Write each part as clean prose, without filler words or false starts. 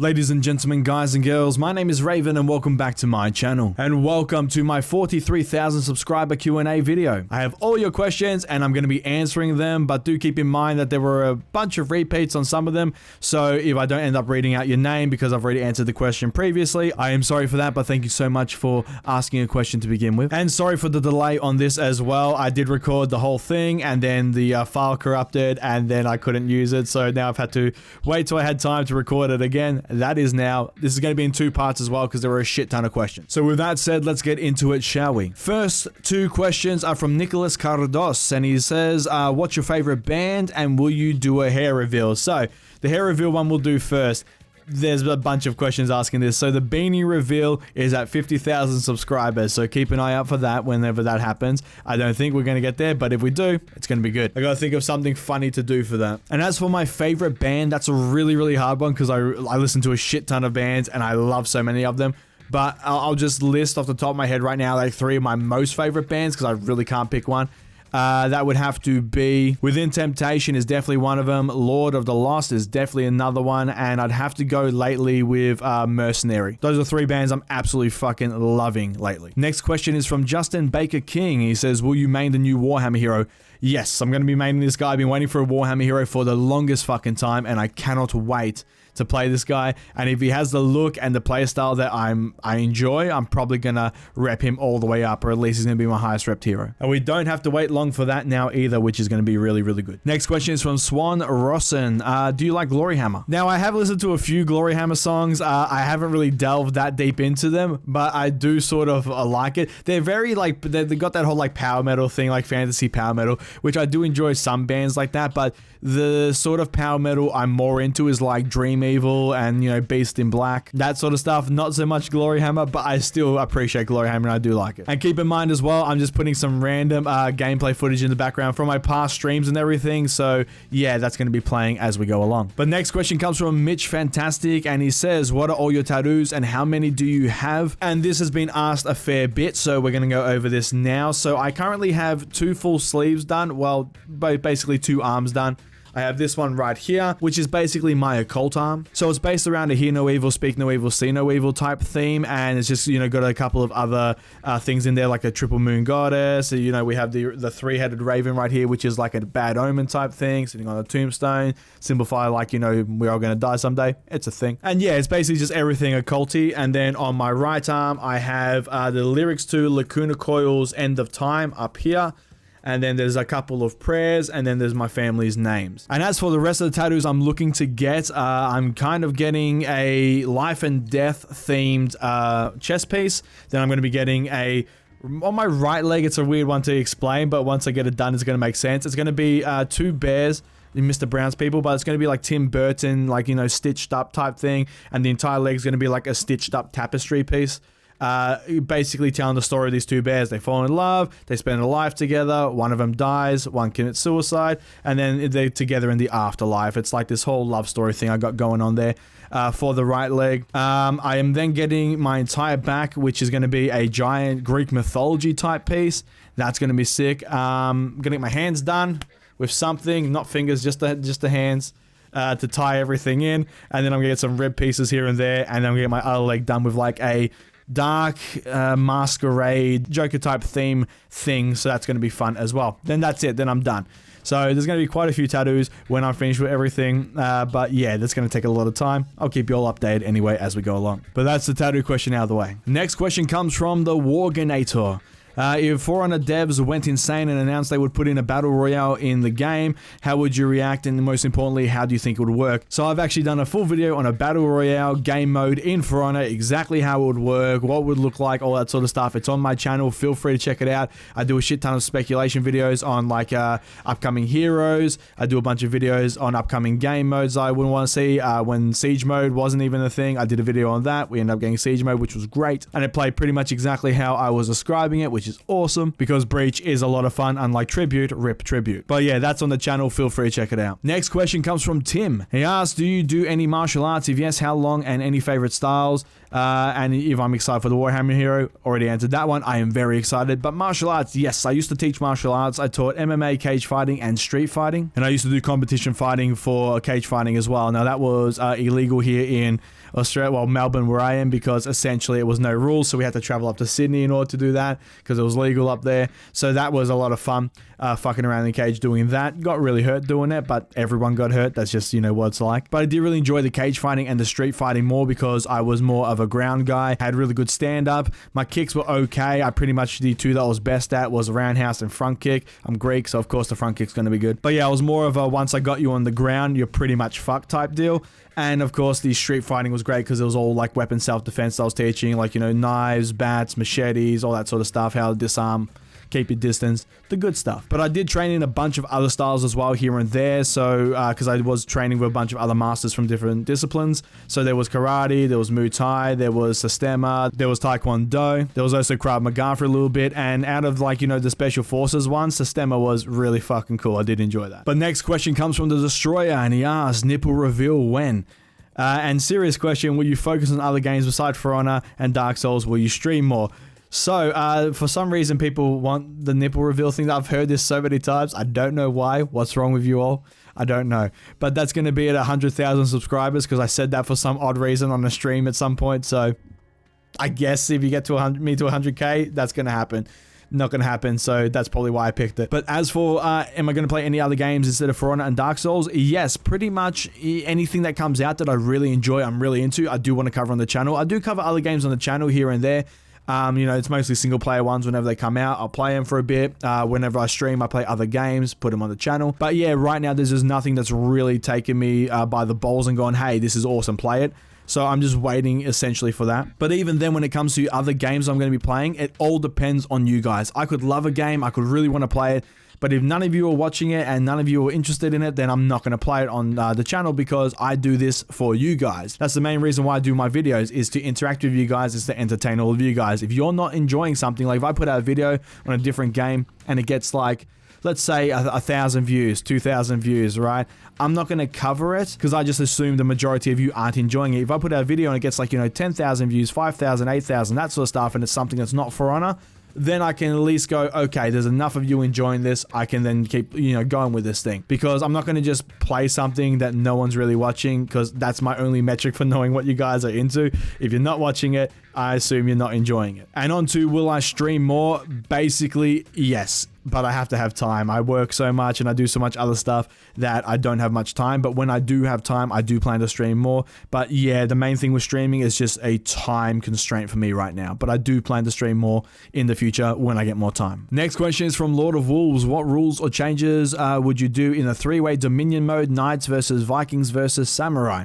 Ladies and gentlemen, guys and girls, my name is Reavyne and welcome back to my channel. And welcome to my 43,000 subscriber Q&A video. I have all your questions and I'm going to be answering them, but do keep in mind that there were a bunch of repeats on some of them. So if I don't end up reading out your name because I've already answered the question previously, I am sorry for that, but thank you so much for asking a question to begin with. And sorry for the delay on this as well. I did record the whole thing and then the file corrupted and then I couldn't use it. So now I've had to wait till I had time to record it again. This is going to be in two parts as well because there were a shit ton of questions. So with that said, let's get into it, shall we? First two questions are from Nicholas Cardos and he says, what's your favorite band and will you do a hair reveal? So the hair reveal one we'll do first. There's a bunch of questions asking this. So the beanie reveal is at 50,000 subscribers. So keep an eye out for that whenever that happens. I don't think we're going to get there, but if we do, it's going to be good. I got to think of something funny to do for that. And as for my favorite band, that's a really hard one because I listen to a shit ton of bands and I love so many of them. But I'll just list off the top of my head right now like three of my most favorite bands because I really can't pick one. That would have to be Within Temptation is definitely one of them. Lord of the Lost is definitely another one. And I'd have to go lately with Mercenary. Those are three bands I'm absolutely fucking loving lately. Next question is from Justin Baker King. He says, will you main the new Warhammer hero? Yes, I'm going to be maining this guy. I've been waiting for a Warhammer hero for the longest fucking time and I cannot wait to play this guy. And if he has the look and the playstyle that I enjoy, I'm probably gonna rep him all the way up, or at least he's gonna be my highest repped hero. And we don't have to wait long for that now either, which is gonna be really good. Next question is from Swan Rossen. Do you like Gloryhammer? Now I have listened to a few Gloryhammer songs. I haven't really delved that deep into them, but I do sort of like it. They're very like, they got that whole like power metal thing, like fantasy power metal, which I do enjoy some bands like that, but the sort of power metal I'm more into is like Dream Evil and, you know, Beast in Black, that sort of stuff. Not so much Gloryhammer, but I still appreciate Gloryhammer and I do like it. And keep in mind as well, I'm just putting some random gameplay footage in the background from my past streams and everything. So yeah, that's going to be playing as we go along. But next question comes from Mitch Fantastic and he says, what are all your tattoos and how many do you have? And this has been asked a fair bit, so we're going to go over this now. So I currently have 2 full sleeves done. Well, basically 2 arms done. I have this one right here, which is basically my occult arm. So it's based around a hear no evil, speak no evil, see no evil type theme. And it's just, you know, got a couple of other things in there like a triple moon goddess. So, you know, we have the 3-headed raven right here, which is like a bad omen type thing, sitting on a tombstone. Simplify like, you know, we're all going to die someday. It's a thing. And yeah, it's basically just everything occulty. And then on my right arm, I have the lyrics to Lacuna Coil's End of Time up here. And then there's a couple of prayers, and then there's my family's names. And as for the rest of the tattoos I'm looking to get, I'm kind of getting a life and death themed chest piece. Then I'm going to be getting on my right leg, it's a weird one to explain, but once I get it done, it's going to make sense. It's going to be 2 bears in Mr. Brown's people, but it's going to be like Tim Burton, like, you know, stitched up type thing. And the entire leg is going to be like a stitched up tapestry piece. Basically telling the story of these 2 bears. They fall in love, they spend a life together, one of them dies, one commits suicide, and then they're together in the afterlife. It's like this whole love story thing I got going on there. For the right leg, I am then getting my entire back, which is going to be a giant Greek mythology type piece. That's going to be sick. Gonna get my hands done with something, not fingers, just the hands. To tie everything in, and then I'm gonna get some rib pieces here and there, and then I'm gonna get my other leg done with like a dark masquerade Joker type theme thing, so that's going to be fun as well. Then that's it, then I'm done. So there's going to be quite a few tattoos when I'm finished with everything, but yeah, that's going to take a lot of time. I'll keep you all updated anyway as we go along. But that's the tattoo question out of the way. Next question comes from the Warganator. If For Honor devs went insane and announced they would put in a battle royale in the game, how would you react? And most importantly, how do you think it would work? So I've actually done a full video on a battle royale game mode in For Honor, exactly how it would work, what it would look like, all that sort of stuff. It's on my channel. Feel free to check it out. I do a shit ton of speculation videos on like upcoming heroes. I do a bunch of videos on upcoming game modes I wouldn't want to see. When siege mode wasn't even a thing, I did a video on that. We ended up getting siege mode, which was great. And it played pretty much exactly how I was describing it, which is awesome because Breach is a lot of fun, unlike Tribute, rip Tribute. But yeah, that's on the channel. Feel free to check it out. Next question comes from Tim. He asks, do you do any martial arts? If yes, how long, and any favorite styles? And if I'm excited for the Warhammer hero, already answered that one. I am very excited. But martial arts, yes, I used to teach martial arts. I taught MMA, cage fighting, and street fighting. And I used to do competition fighting for cage fighting as well. Now that was illegal here in Australia, well, Melbourne, where I am, because essentially it was no rules, so we had to travel up to Sydney in order to do that because it was legal up there. So that was a lot of fun, fucking around in the cage doing that. Got really hurt doing it, but everyone got hurt. That's just, you know, what it's like. But I did really enjoy the cage fighting and the street fighting more because I was more of a ground guy. Had really good stand up. My kicks were okay. I pretty much, the two that I was best at was roundhouse and front kick. I'm Greek, so of course the front kick's going to be good. But yeah, I was more of a once I got you on the ground, you're pretty much fucked type deal. And of course, the street fighting was great because it was all like weapon self-defense I was teaching, like, you know, knives, bats, machetes, all that sort of stuff, how to disarm, keep your distance, the good stuff. But I did train in a bunch of other styles as well here and there. So, because I was training with a bunch of other masters from different disciplines. So there was karate, there was Muay Thai, there was Sistema, there was Taekwondo, there was also Krav Maga for a little bit. And out of, like, you know, the Special Forces one, Sistema was really fucking cool. I did enjoy that. But next question comes from the Destroyer, and he asks, nipple reveal when? And serious question, will you focus on other games besides For Honor and Dark Souls? Will you stream more? So, for some reason, people want the nipple reveal thing. I've heard this so many times. I don't know why. What's wrong with you all? I don't know. But that's going to be at 100,000 subscribers because I said that for some odd reason on a stream at some point. So, I guess if you get to 100K, that's going to happen. Not going to happen, so that's probably why I picked it. But as for, am I going to play any other games instead of For Honor and Dark Souls? Yes, pretty much anything that comes out that I really enjoy, I'm really into, I do want to cover on the channel. I do cover other games on the channel here and there. You know, it's mostly single player ones. Whenever they come out, I'll play them for a bit. Whenever I stream, I play other games, put them on the channel. But yeah, right now, there's just nothing that's really taken me by the balls and gone, hey, this is awesome, play it. So I'm just waiting essentially for that. But even then, when it comes to other games I'm going to be playing, it all depends on you guys. I could love a game, I could really want to play it, but if none of you are watching it and none of you are interested in it, then I'm not going to play it on the channel because I do this for you guys. That's the main reason why I do my videos, is to interact with you guys, is to entertain all of you guys. If you're not enjoying something, like if I put out a video on a different game and it gets like, let's say 1,000 views, 2,000 views, right? I'm not going to cover it because I just assume the majority of you aren't enjoying it. If I put out a video and it gets like, you know, 10,000 views, 5,000, 8,000, that sort of stuff, and it's something that's not For Honor, then I can at least go, okay, there's enough of you enjoying this. I can then keep, you know, going with this thing, because I'm not going to just play something that no one's really watching, because that's my only metric for knowing what you guys are into. If you're not watching it, I assume you're not enjoying it. And on to, will I stream more? Basically, yes, but I have to have time. I work so much and I do so much other stuff that I don't have much time. But when I do have time, I do plan to stream more. But yeah, the main thing with streaming is just a time constraint for me right now. But I do plan to stream more in the future when I get more time. Next question is from Lord of Wolves. What rules or changes would you do in a three-way Dominion mode, Knights versus Vikings versus Samurai?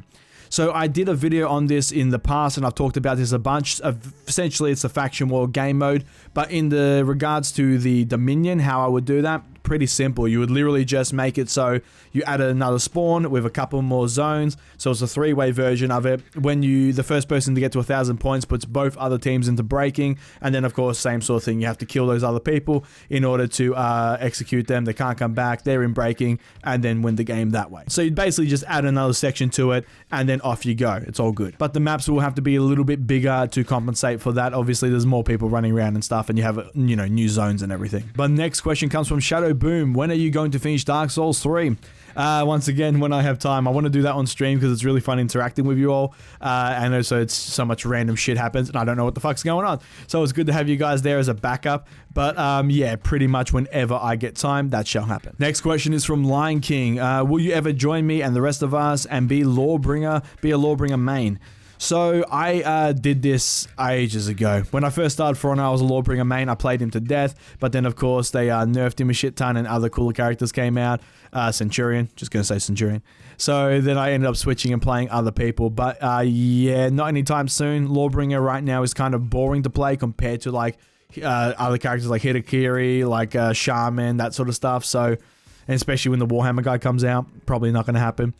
So I did a video on this in the past, and I've talked about this a bunch. Essentially, it's a faction war game mode, but in the regards to the Dominion, how I would do that, pretty simple. You would literally just make it so you add another spawn with a couple more zones. So it's a three-way version of it. When the first person to get to 1,000 points puts both other teams into breaking, and then of course same sort of thing. You have to kill those other people in order to execute them. They can't come back. They're in breaking, and then win the game that way. So you basically just add another section to it, and then off you go. It's all good. But the maps will have to be a little bit bigger to compensate for that. Obviously, there's more people running around and stuff, and you have, you know, new zones and everything. But next question comes from Shadow Boom. When are you going to finish Dark Souls 3? Once again, when I have time. I want to do that on stream because it's really fun interacting with you all. And also it's so much random shit happens and I don't know what the fuck's going on. So it's good to have you guys there as a backup. But yeah, pretty much whenever I get time, that shall happen. Next question is from Lion King. Will you ever join me and the rest of us and be a Lawbringer main? So I did this ages ago. When I first started For Honor, I was a Lawbringer main. I played him to death, but then of course they nerfed him a shit ton and other cooler characters came out. Centurion, just gonna say Centurion. So then I ended up switching and playing other people, but yeah, not anytime soon. Lawbringer right now is kind of boring to play compared to like other characters like Hitokiri, like Shaman, that sort of stuff. So, and especially when the Warhammer guy comes out, probably not gonna happen.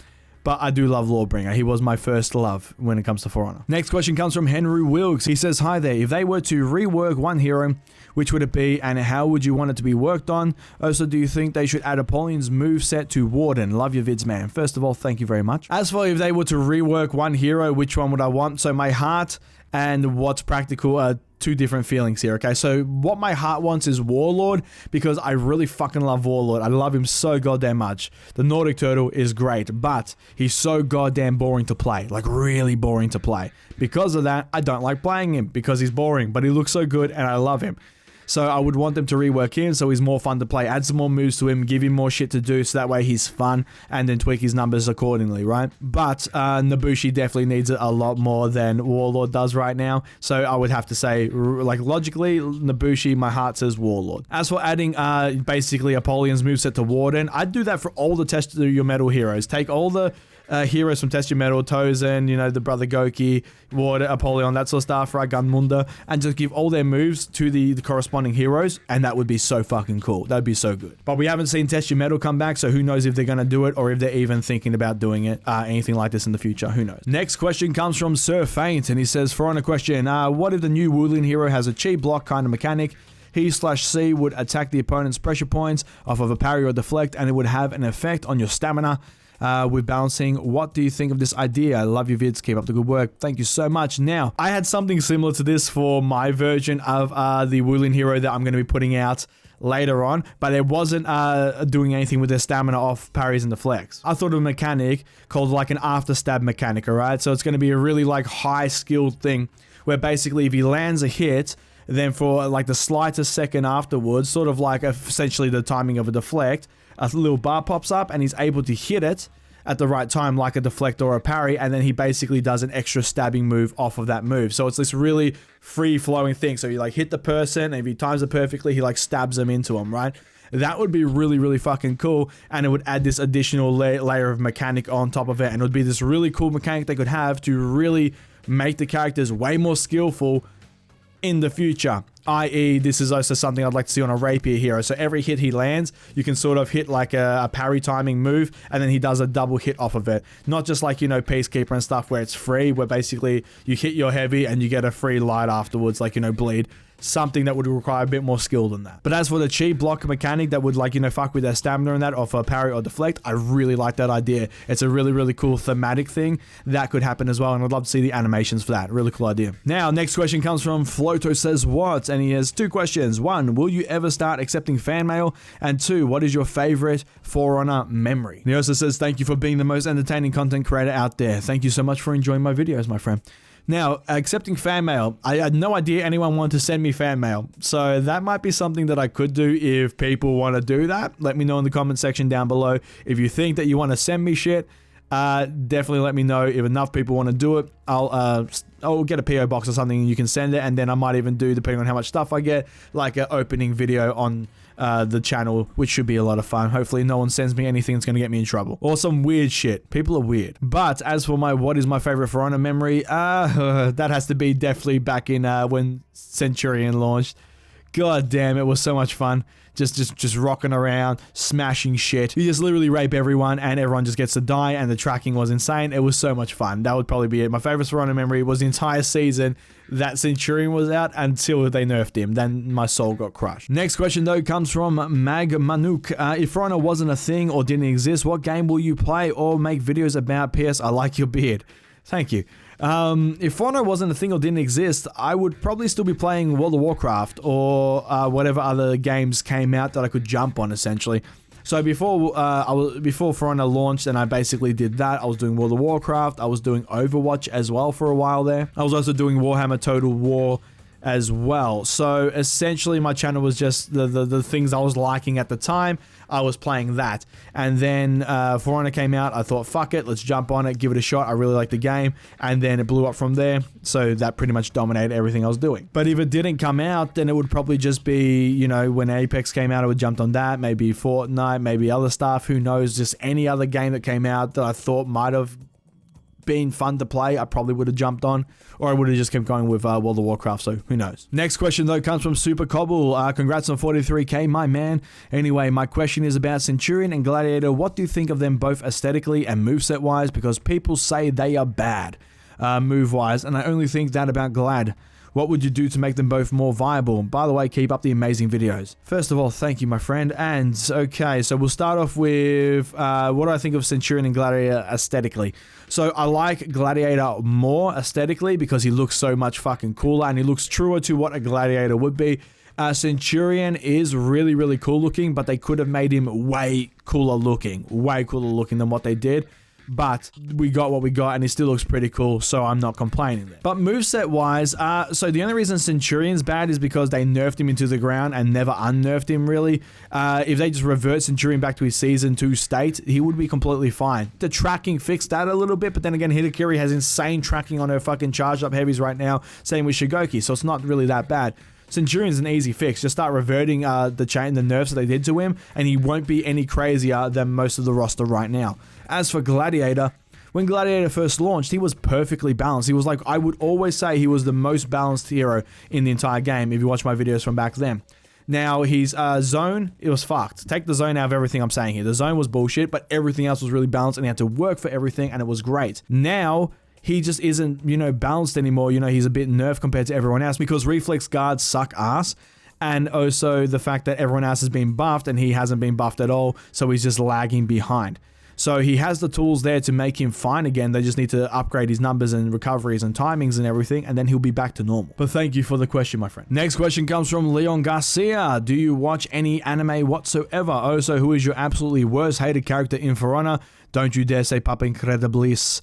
but I do love Lawbringer. He was my first love when it comes to For Honor. Next question comes from Henry Wilkes. He says, hi there. If they were to rework one hero, which would it be and how would you want it to be worked on? Also, do you think they should add Apollyon's moveset to Warden? Love your vids, man. First of all, thank you very much. As for if they were to rework one hero, which one would I want? So my heart and what's practical are two different feelings here, okay? So what my heart wants is Warlord, because I really fucking love Warlord. I love him so goddamn much. The Nordic Turtle is great, but he's so goddamn boring to play, like really boring to play. Because of that, I don't like playing him because he's boring, but he looks so good and I love him. So I would want them to rework him so he's more fun to play, add some more moves to him, give him more shit to do so that way he's fun, and then tweak his numbers accordingly, right? But Nobushi definitely needs it a lot more than Warlord does right now. So I would have to say, like logically, Nobushi, my heart says Warlord. As for adding basically Apollyon's moveset to Warden, I'd do that for all the Test Your Metal heroes. Take all the heroes from Test Your Metal, Tozen, you know, the Brother Goki, Warden, Apollyon, that sort of stuff, right? Gunmunda, and just give all their moves to the corresponding heroes, and that would be so fucking cool. That would be so good. But we haven't seen Test Your Metal come back, so who knows if they're going to do it or if they're even thinking about doing it, anything like this in the future. Who knows? Next question comes from Sir Faint, and he says, for on a question, what if the new Wulin hero has a chi block kind of mechanic? He/C would attack the opponent's pressure points off of a parry or deflect, and it would have an effect on your stamina. With balancing. What do you think of this idea? I love your vids. Keep up the good work. Thank you so much. Now, I had something similar to this for my version of the Wulin hero that I'm going to be putting out later on, but it wasn't doing anything with their stamina off parries and deflects. I thought of a mechanic called like an after stab mechanic, alright? So it's going to be a really like high skilled thing where basically if he lands a hit, then for like the slightest second afterwards, sort of like essentially the timing of a deflect, a little bar pops up and he's able to hit it at the right time like a deflect or a parry, and then he basically does an extra stabbing move off of that move. So it's this really free flowing thing. So you like hit the person, and if he times it perfectly, he like stabs them into him, right? That would be really, really fucking cool, and it would add this additional layer of mechanic on top of it, and it would be this really cool mechanic they could have to really make the characters way more skillful in the future. I.e., this is also something I'd like to see on a rapier hero. So every hit he lands, you can sort of hit like a parry timing move, and then he does a double hit off of it. Not just like, you know, Peacekeeper and stuff where it's free, where basically you hit your heavy and you get a free light afterwards, like, you know, bleed. Something that would require a bit more skill than that. But as for the chi block mechanic that would, like, you know, fuck with their stamina and that off a parry or deflect, I really like that idea. It's a really, really cool thematic thing that could happen as well, and I'd love to see the animations for that. Really cool idea. Now, next question comes from Floto Says What, and he has two questions. One, will you ever start accepting fan mail? And two, what is your favorite For Honor memory? And he also says, thank you for being the most entertaining content creator out there. Thank you so much for enjoying my videos, my friend. Now, accepting fan mail, I had no idea anyone wanted to send me fan mail, so that might be something that I could do if people want to do that. Let me know in the comment section down below. If you think that you want to send me shit, definitely let me know. If enough people want to do it, I'll get a PO box or something and you can send it, and then I might even do, depending on how much stuff I get, like an opening video on the channel, which should be a lot of fun. Hopefully no one sends me anything that's going to get me in trouble, or some weird shit. People are weird. But as for my what is my favorite For Honor memory, that has to be definitely back in when Centurion launched. God damn, it was so much fun. Just rocking around, smashing shit. You just literally rape everyone and everyone just gets to die, and the tracking was insane. It was so much fun. That would probably be it. My favorite For Honor memory was the entire season that Centurion was out until they nerfed him. Then my soul got crushed. Next question though comes from Mag Manuk. If For Honor wasn't a thing or didn't exist, what game will you play or make videos about? PS, I like your beard. Thank you. If For Honor wasn't a thing or didn't exist, I would probably still be playing World of Warcraft or whatever other games came out that I could jump on, essentially. So before For Honor launched, and I basically did that, I was doing World of Warcraft, I was doing Overwatch as well for a while there. I was also doing Warhammer Total War as well. So essentially my channel was just the things I was liking at the time. I was playing that, and then For Honor came out. I thought, fuck it, let's jump on it, give it a shot. I really like the game, and then it blew up from there. So that pretty much dominated everything I was doing. But if it didn't come out, then it would probably just be, you know, when Apex came out, I would jump on that, maybe Fortnite, maybe other stuff, who knows, just any other game that came out that I thought might have been fun to play, I probably would have jumped on, or I would have just kept going with World of Warcraft, so who knows. Next question though comes from Super Cobble. Congrats on 43k, my man. Anyway, my question is about Centurion and Gladiator. What do you think of them both aesthetically and moveset wise? Because people say they are bad move wise, and I only think that about Glad. What would you do to make them both more viable? By the way, keep up the amazing videos. First of all, thank you, my friend. And okay, so we'll start off with what do I think of Centurion and Gladiator aesthetically. So I like Gladiator more aesthetically because he looks so much fucking cooler and he looks truer to what a Gladiator would be. Centurion is really, really cool looking, but they could have made him way cooler looking than what they did. But we got what we got and he still looks pretty cool, so I'm not complaining there. But moveset wise, so the only reason Centurion's bad is because they nerfed him into the ground and never unnerfed him really. If they just revert Centurion back to his season 2 state, he would be completely fine. The tracking fixed that a little bit, but then again, Hitokiri has insane tracking on her fucking charged up heavies right now, same with Shigoki, so it's not really that bad. Centurion's an easy fix. Just start reverting the nerfs that they did to him, and he won't be any crazier than most of the roster right now. As for Gladiator, when Gladiator first launched, he was perfectly balanced. He was like, I would always say he was the most balanced hero in the entire game if you watch my videos from back then. Now, his zone, it was fucked. Take the zone out of everything I'm saying here. The zone was bullshit, but everything else was really balanced, and he had to work for everything, and it was great. Now, he just isn't, balanced anymore. He's a bit nerfed compared to everyone else because reflex guards suck ass. And also the fact that everyone else has been buffed and he hasn't been buffed at all, so he's just lagging behind. So he has the tools there to make him fine again. They just need to upgrade his numbers and recoveries and timings and everything, and then he'll be back to normal. But thank you for the question, my friend. Next question comes from Leon Garcia. Do you watch any anime whatsoever? Also, who is your absolutely worst hated character in For Honor? Don't you dare say Papa Incredibilis.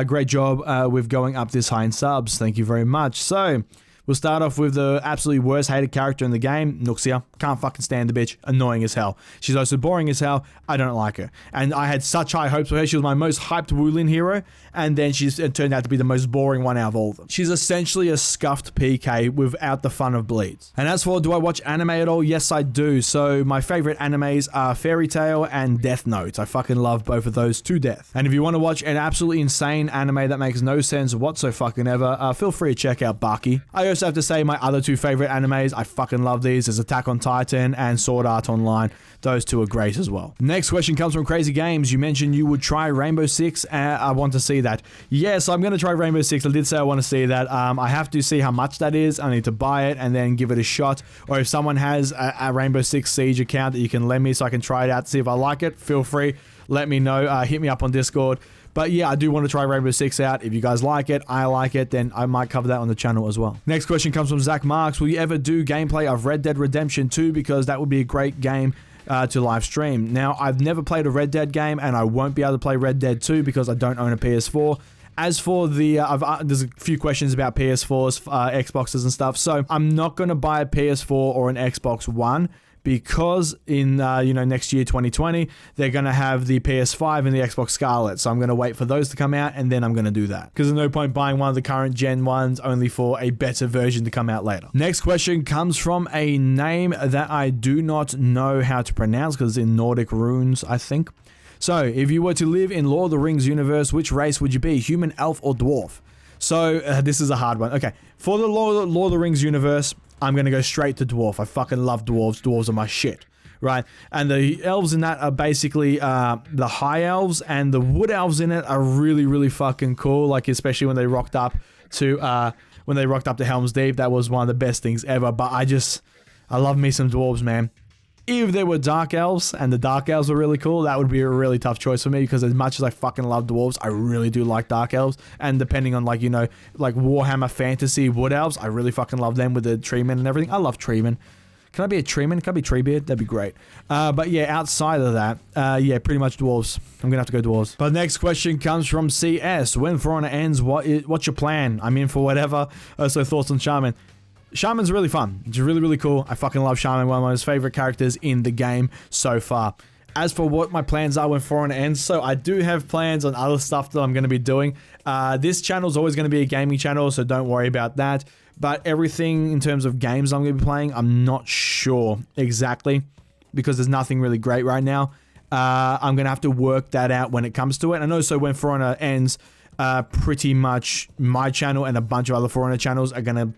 Great job with going up this high in subs. Thank you very much. So, we'll start off with the absolutely worst hated character in the game, Nuxia. Can't fucking stand the bitch. Annoying as hell. She's also boring as hell. I don't like her. And I had such high hopes for her. She was my most hyped Wulin hero. And then it turned out to be the most boring one out of all of them. She's essentially a scuffed PK without the fun of bleeds. And as for, do I watch anime at all? Yes, I do. So my favorite animes are Fairy Tail and Death Note. I fucking love both of those to death. And if you want to watch an absolutely insane anime that makes no sense whatsoever, feel free to check out Baki. I also have to say my other two favorite animes, I fucking love these, is Attack on Titan and Sword Art Online. Those two are great as well. Next question comes from Crazy Games. You mentioned you would try Rainbow Six. I want to see that. Yes, I'm going to try Rainbow Six. I did say I want to see that. I have to see how much that is. I need to buy it and then give it a shot. Or if someone has a Rainbow Six Siege account that you can lend me so I can try it out to see if I like it, feel free. Let me know. Hit me up on Discord. But yeah, I do want to try Rainbow Six out. If you guys like it, I like it, then I might cover that on the channel as well. Next question comes from Zach Marks. Will you ever do gameplay of Red Dead Redemption 2? Because that would be a great game to live stream. Now, I've never played a Red Dead game, and I won't be able to play Red Dead 2 because I don't own a PS4. As for the, there's a few questions about PS4s, Xboxes and stuff. So I'm not going to buy a PS4 or an Xbox One because in, next year, 2020, they're going to have the PS5 and the Xbox Scarlet. So I'm going to wait for those to come out and then I'm going to do that. Because there's no point buying one of the current gen ones only for a better version to come out later. Next question comes from a name that I do not know how to pronounce because it's in Nordic runes, I think. So, if you were to live in Lord of the Rings universe, which race would you be? Human, elf, or dwarf? So, this is a hard one. Okay, for the Lord of the Rings universe, I'm going to go straight to dwarf. I fucking love dwarves. Dwarves are my shit, right? And the elves in that are basically the high elves, and the wood elves in it are really, really fucking cool. Like, especially when they rocked up to Helm's Deep. That was one of the best things ever. But I love me some dwarves, man. If there were dark elves and the dark elves were really cool, that would be a really tough choice for me because as much as I fucking love dwarves, I really do like dark elves. And depending on like Warhammer fantasy wood elves, I really fucking love them with the treemen and everything. I love treemen. Can I be a treeman? Can I be Treebeard? That'd be great. But yeah, outside of that, yeah, pretty much dwarves. I'm gonna have to go dwarves. But next question comes from CS. When For Honor ends, what's your plan? I'm in for whatever. So thoughts on Shaman. Shaman's really fun. It's really, really cool. I fucking love Shaman, one of my most favorite characters in the game so far. As for what my plans are when For Honor ends, so I do have plans on other stuff that I'm going to be doing. This channel is always going to be a gaming channel, so don't worry about that. But everything in terms of games I'm going to be playing, I'm not sure exactly because there's nothing really great right now. I'm going to have to work that out when it comes to it. And also when For Honor ends, pretty much my channel and a bunch of other For Honor channels are gonna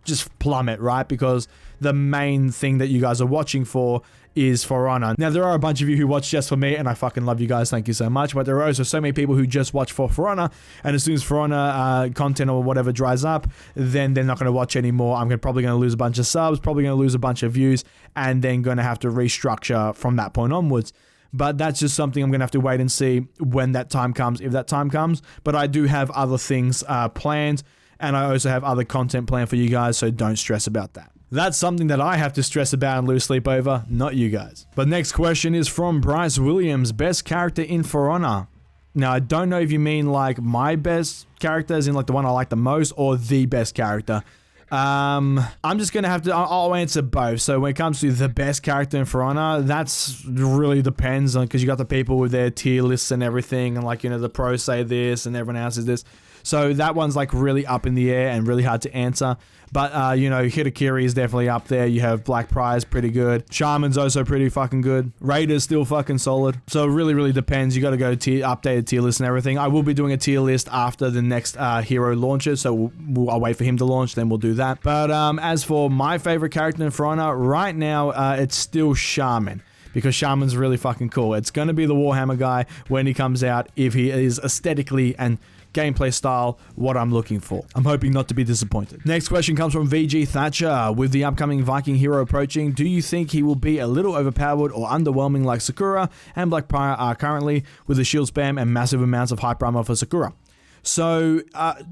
just plummet, right? Because the main thing that you guys are watching for is For Honor. Now, there are a bunch of you who watch just for me, and I fucking love you guys. Thank you so much. But there are also so many people who just watch for Honor, and as soon as For Honor content or whatever dries up, then they're not going to watch anymore. I'm probably going to lose a bunch of subs, probably going to lose a bunch of views, and then going to have to restructure from that point onwards. But that's just something I'm going to have to wait and see when that time comes, if that time comes. But I do have other things planned, and I also have other content planned for you guys, so don't stress about that. That's something that I have to stress about and lose sleep over, not you guys. But next question is from Bryce Williams, best character in For Honor. Now, I don't know if you mean like my best character, as in like the one I like the most, or the best character. I'm just gonna have to, I'll answer both. So when it comes to the best character in For Honor, that's really depends on, because you got the people with their tier lists and everything, and like, you know, the pros say this and everyone else is this. So that one's like really up in the air and really hard to answer. But, you know, Hitokiri is definitely up there. You have Black Prize, pretty good. Shaman's also pretty fucking good. Raider's still fucking solid. So it really, really depends. You got to go updated tier list and everything. I will be doing a tier list after the next hero launches. So I'll wait for him to launch, then we'll do that. But as for my favorite character in For Honor, right now, it's still Shaman. Because Shaman's really fucking cool. It's going to be the Warhammer guy when he comes out, if he is aesthetically and gameplay style what I'm looking for. I'm hoping not to be disappointed. Next question comes from VG Thatcher. With the upcoming Viking hero approaching, do you think he will be a little overpowered or underwhelming like Sakura and Black Prior are currently, with the shield spam and massive amounts of hyper armor for Sakura? So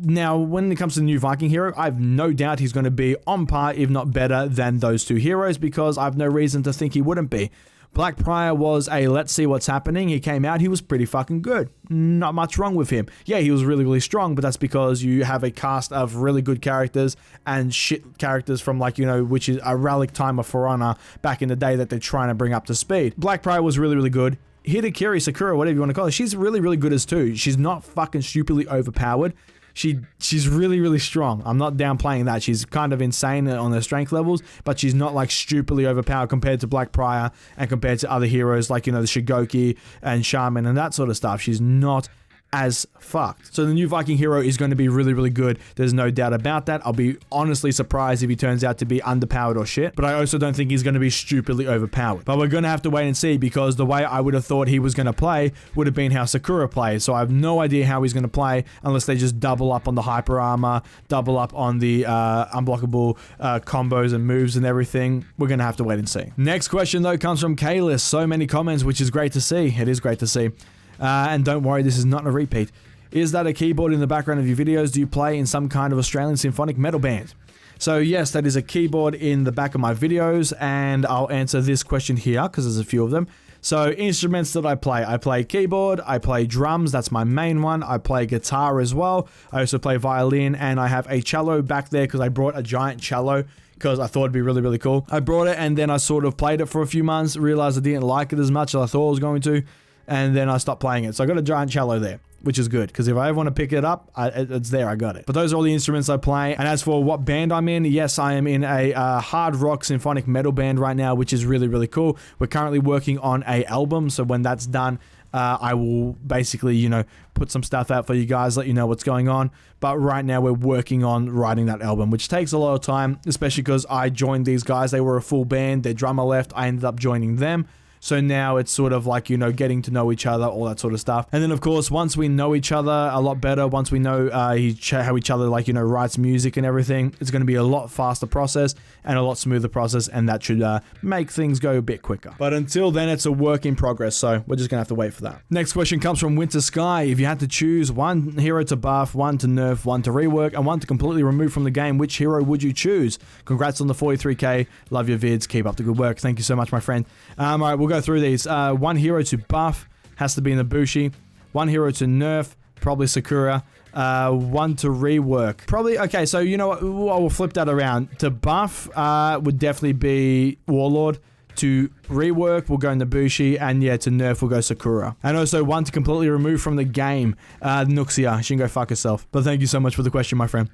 now when it comes to the new Viking hero, I've no doubt he's going to be on par, if not better, than those two heroes, because I've no reason to think he wouldn't be. Black Prior was a let's see what's happening. He came out, he was pretty fucking good. Not much wrong with him. Yeah, he was really, really strong, but that's because you have a cast of really good characters and shit characters from, like, you know, which is a relic time of For Honor back in the day that they're trying to bring up to speed. Black Prior was really, really good. Hitokiri, Sakura, whatever you want to call her, she's really, really good as too. She's not fucking stupidly overpowered. She's really, really strong. I'm not downplaying that. She's kind of insane on her strength levels, but she's not like stupidly overpowered compared to Black Prior and compared to other heroes like, you know, the Shigoki and Shaman and that sort of stuff. She's not as fucked. So the new Viking hero is going to be really, really good. There's no doubt about that. I'll be honestly surprised if he turns out to be underpowered or shit, but I also don't think he's going to be stupidly overpowered. But we're going to have to wait and see, because the way I would have thought he was going to play would have been how Sakura plays. So I have no idea how he's going to play unless they just double up on the hyper armor, double up on the unblockable combos and moves and everything. We're going to have to wait and see. Next question though comes from Kalis. So many comments, which is great to see. It is great to see. And don't worry, this is not a repeat. Is that a keyboard in the background of your videos? Do you play in some kind of Australian symphonic metal band? So yes, that is a keyboard in the back of my videos, and I'll answer this question here because there's a few of them. So instruments that I play keyboard, I play drums, that's my main one. I play guitar as well. I also play violin, and I have a cello back there because I brought a giant cello because I thought it'd be really, really cool. I brought it and then I sort of played it for a few months, realized I didn't like it as much as I thought I was going to, and then I stopped playing it. So I got a giant cello there, which is good, because if I ever want to pick it up, it's there, I got it. But those are all the instruments I play. And as for what band I'm in, yes, I am in a hard rock symphonic metal band right now, which is really, really cool. We're currently working on an album, so when that's done, I will basically, you know, put some stuff out for you guys, let you know what's going on. But right now we're working on writing that album, which takes a lot of time, especially because I joined these guys. They were a full band, their drummer left, I ended up joining them. So now it's sort of like, you know, getting to know each other, all that sort of stuff. And then, of course, once we know each other a lot better, once we know how each other, like, you know, writes music and everything, it's going to be a lot faster process and a lot smoother process, and that should make things go a bit quicker. But until then, it's a work in progress, so we're just going to have to wait for that. Next question comes from Winter Sky. If you had to choose one hero to buff, one to nerf, one to rework, and one to completely remove from the game, which hero would you choose? Congrats on the 43k. Love your vids. Keep up the good work. Thank you so much, my friend. All right, we'll go through these. One hero to buff has to be Nabushi. One hero to nerf, probably Sakura. One to rework, probably. Okay, so you know what? We'll flip that around. To buff would definitely be Warlord. To rework, we'll go Nabushi, and yeah, to nerf, we'll go Sakura. And also one to completely remove from the game, Nuxia. She can go fuck herself. But thank you so much for the question, my friend.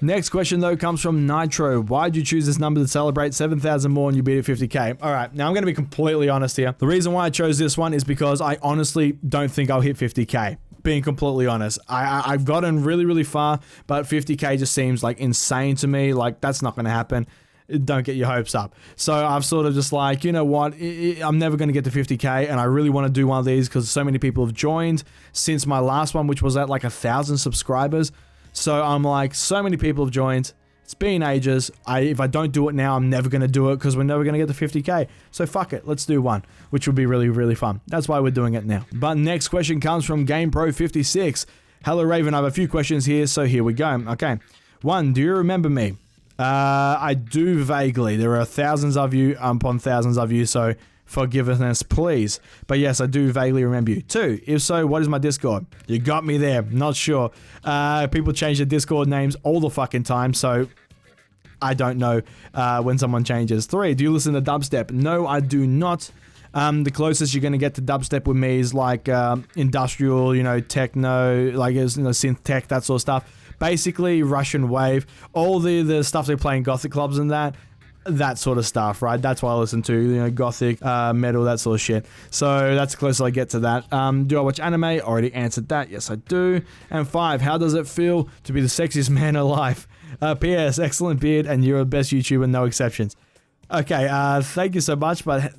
Next question, though, comes from Nitro. Why'd you choose this number to celebrate 7,000 more and you beat it 50k? All right, now I'm going to be completely honest here. The reason why I chose this one is because I honestly don't think I'll hit 50k. being completely honest. I've gotten really, really far, but 50k just seems like insane to me. Like, that's not going to happen. Don't get your hopes up. So I've sort of just like, you know what, I'm never going to get to 50k, and I really want to do one of these because so many people have joined since my last one, which was at like 1,000 subscribers. So I'm like, so many people have joined. It's been ages. If I don't do it now, I'm never going to do it because we're never going to get to 50k. So fuck it. Let's do one, which would be really, really fun. That's why we're doing it now. But next question comes from GamePro56. Hello, Raven. I have a few questions here, so here we go. Okay. 1, do you remember me? I do vaguely. There are thousands of you upon thousands of you, so forgiveness, please. But yes, I do vaguely remember you. 2, if so, what is my Discord? You got me there. Not sure. People change their Discord names all the fucking time, so I don't know when someone changes. 3, do you listen to dubstep? No, I do not. The closest you're going to get to dubstep with me is like industrial, you know, techno, like, you know, synth tech, that sort of stuff. Basically, Russian wave, all the stuff they play in gothic clubs and that sort of stuff, right? That's what I listen to, you know, gothic, metal, that sort of shit. So that's the closest I get to that. Do I watch anime? Already answered that. Yes, I do. And 5, how does it feel to be the sexiest man alive? P.S. Excellent beard, and you're the best YouTuber, no exceptions. Okay, thank you so much, but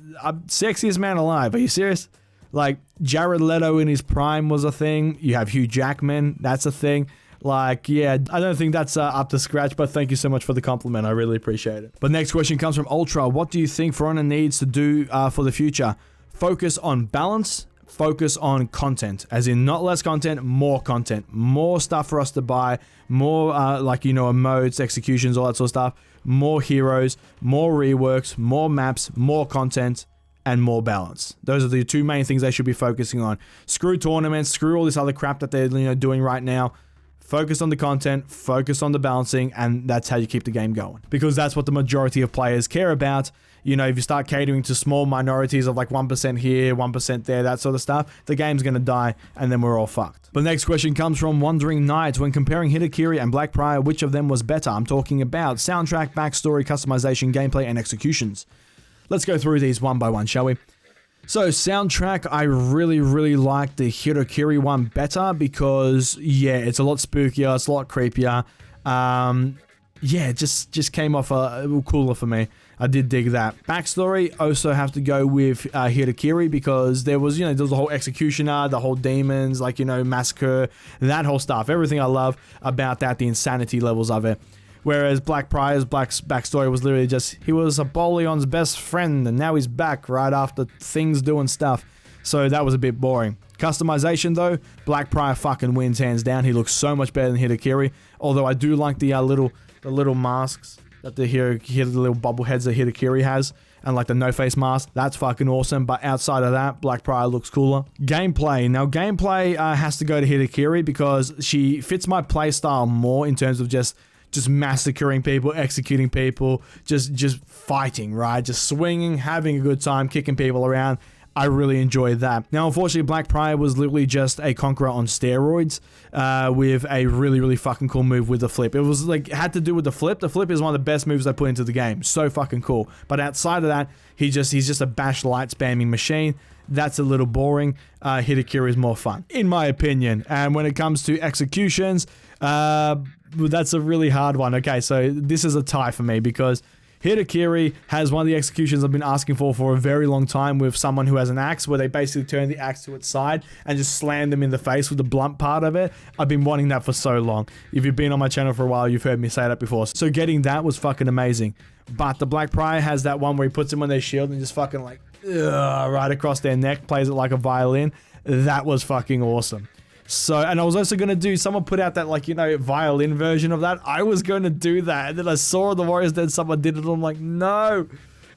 sexiest man alive, are you serious? Like, Jared Leto in his prime was a thing. You have Hugh Jackman, that's a thing. Like, yeah, I don't think that's up to scratch, but thank you so much for the compliment. I really appreciate it. But next question comes from Ultra. What do you think For Honor needs to do for the future? Focus on balance, focus on content. As in, not less content, more content. More stuff for us to buy, more, like, you know, emotes, executions, all that sort of stuff. More heroes, more reworks, more maps, more content, and more balance. Those are the 2 main things they should be focusing on. Screw tournaments, screw all this other crap that they're, you know, doing right now. Focus on the content, focus on the balancing, and that's how you keep the game going. Because that's what the majority of players care about. You know, if you start catering to small minorities of like 1% here, 1% there, that sort of stuff, the game's gonna die, and then we're all fucked. The next question comes from Wandering Knight. When comparing Hitokiri and Blackbriar, which of them was better? I'm talking about soundtrack, backstory, customization, gameplay, and executions. Let's go through these one by one, shall we? So, soundtrack, I really, really like the Hitokiri one better because, yeah, it's a lot spookier, it's a lot creepier. Yeah, it just came off a little cooler for me. I did dig that. Backstory, also have to go with Hitokiri because there was, you know, there was the whole executioner, the whole demons, like, you know, massacre, that whole stuff. Everything I love about that, the insanity levels of it. Whereas Blackbriar's backstory was literally just, he was Apollion's best friend and now he's back right after things doing stuff. So that was a bit boring. Customization though, Blackbriar fucking wins hands down. He looks so much better than Hitokiri. Although I do like the little masks that the little bobbleheads that Hitokiri has. And like the no-face mask, that's fucking awesome. But outside of that, Blackbriar looks cooler. Gameplay. Now, gameplay has to go to Hitokiri because she fits my playstyle more in terms of just massacring people, executing people, just fighting, right? Just swinging, having a good time, kicking people around. I really enjoyed that. Now, unfortunately, Blackbriar was literally just a Conqueror on steroids with a really, really fucking cool move with the flip. It was like, had to do with the flip. The flip is one of the best moves I put into the game. So fucking cool. But outside of that, he's just a bash light spamming machine. That's a little boring. Hitokiri is more fun, in my opinion. And when it comes to executions, that's a really hard one. Okay, so this is a tie for me because Hitokiri has one of the executions I've been asking for a very long time with someone who has an axe where they basically turn the axe to its side and just slam them in the face with the blunt part of it. I've been wanting that for so long. If you've been on my channel for a while, you've heard me say that before. So getting that was fucking amazing. But the Blackbriar has that one where he puts them on their shield and just fucking like, right across their neck, plays it like a violin. That was fucking awesome. So, and I was also going to do, someone put out that, like, you know, violin version of that. I was going to do that. And then I saw the Warriors, then someone did it. And I'm like, no.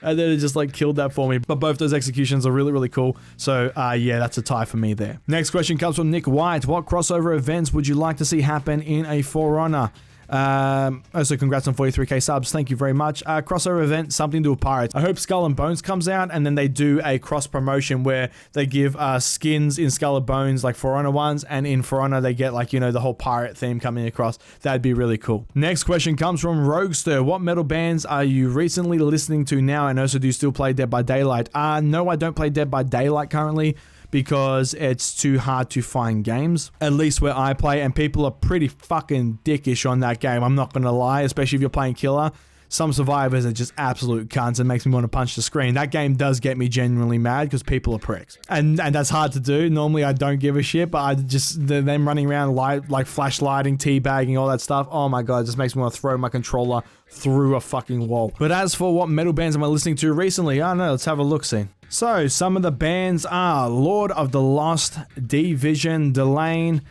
And then it just, like, killed that for me. But both those executions are really, really cool. So, yeah, that's a tie for me there. Next question comes from Nick White. What crossover events would you like to see happen in a For Honor? Also, congrats on 43k subs. Thank you very much. Crossover event, something to do with pirates. I hope Skull and Bones comes out and then they do a cross promotion where they give skins in Skull and Bones, like For Honor ones, and in For Honor they get, like, you know, the whole pirate theme coming across. That'd be really cool. Next question comes from Roguester. What metal bands are you recently listening to now, and also do you still play Dead by Daylight? No, I don't play Dead by Daylight currently because it's too hard to find games, at least where I play, and people are pretty fucking dickish on that game. I'm not gonna lie, especially if you're playing killer. Some survivors are just absolute cunts and makes me want to punch the screen. That game does get me genuinely mad because people are pricks. And that's hard to do. Normally I don't give a shit, but I just, them running around like flashlighting, teabagging, all that stuff. Oh my god, it just makes me want to throw my controller through a fucking wall. But as for what metal bands am I listening to recently, I don't know, let's have a look-see. So, some of the bands are Lord of the Lost, Division, Delane,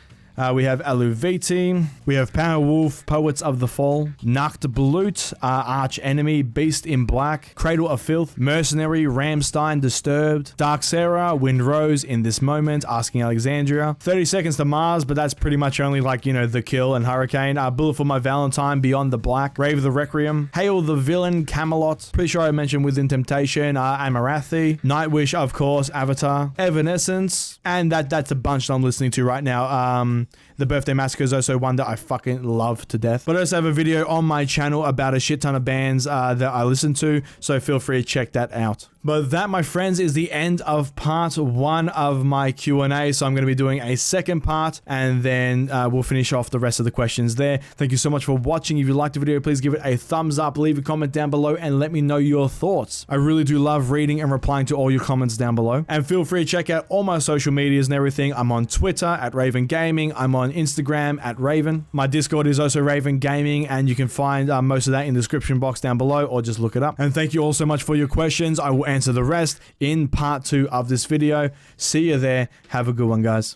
we have Aluviti, we have Powerwolf, Poets of the Fall, Nacht Blut, Arch Enemy, Beast in Black, Cradle of Filth, Mercenary, Ramstein, Disturbed, Dark Sarah, Windrose, In This Moment, Asking Alexandria, 30 Seconds to Mars, but that's pretty much only like, you know, The Kill and Hurricane, Bullet for My Valentine, Beyond the Black, Rave the Requiem, Hail the Villain, Camelot, pretty sure I mentioned Within Temptation, Amarathi, Nightwish, of course, Avatar, Evanescence, and that's a bunch that I'm listening to right now. The Birthday Massacre is also one that I fucking love to death. But I also have a video on my channel about a shit ton of bands that I listen to, so feel free to check that out. But that, my friends, is the end of part 1 of my Q&A. So I'm going to be doing a second part, and then we'll finish off the rest of the questions there. Thank you so much for watching. If you liked the video, please give it a thumbs up, leave a comment down below, and let me know your thoughts. I really do love reading and replying to all your comments down below. And feel free to check out all my social medias and everything. I'm on Twitter at Reavyne Gaming. I'm on Instagram at Reavyne. My Discord is also Reavyne Gaming, and you can find most of that in the description box down below, or just look it up. And thank you all so much for your questions. I will answer the rest in part 2 of this video. See you there. Have a good one, guys.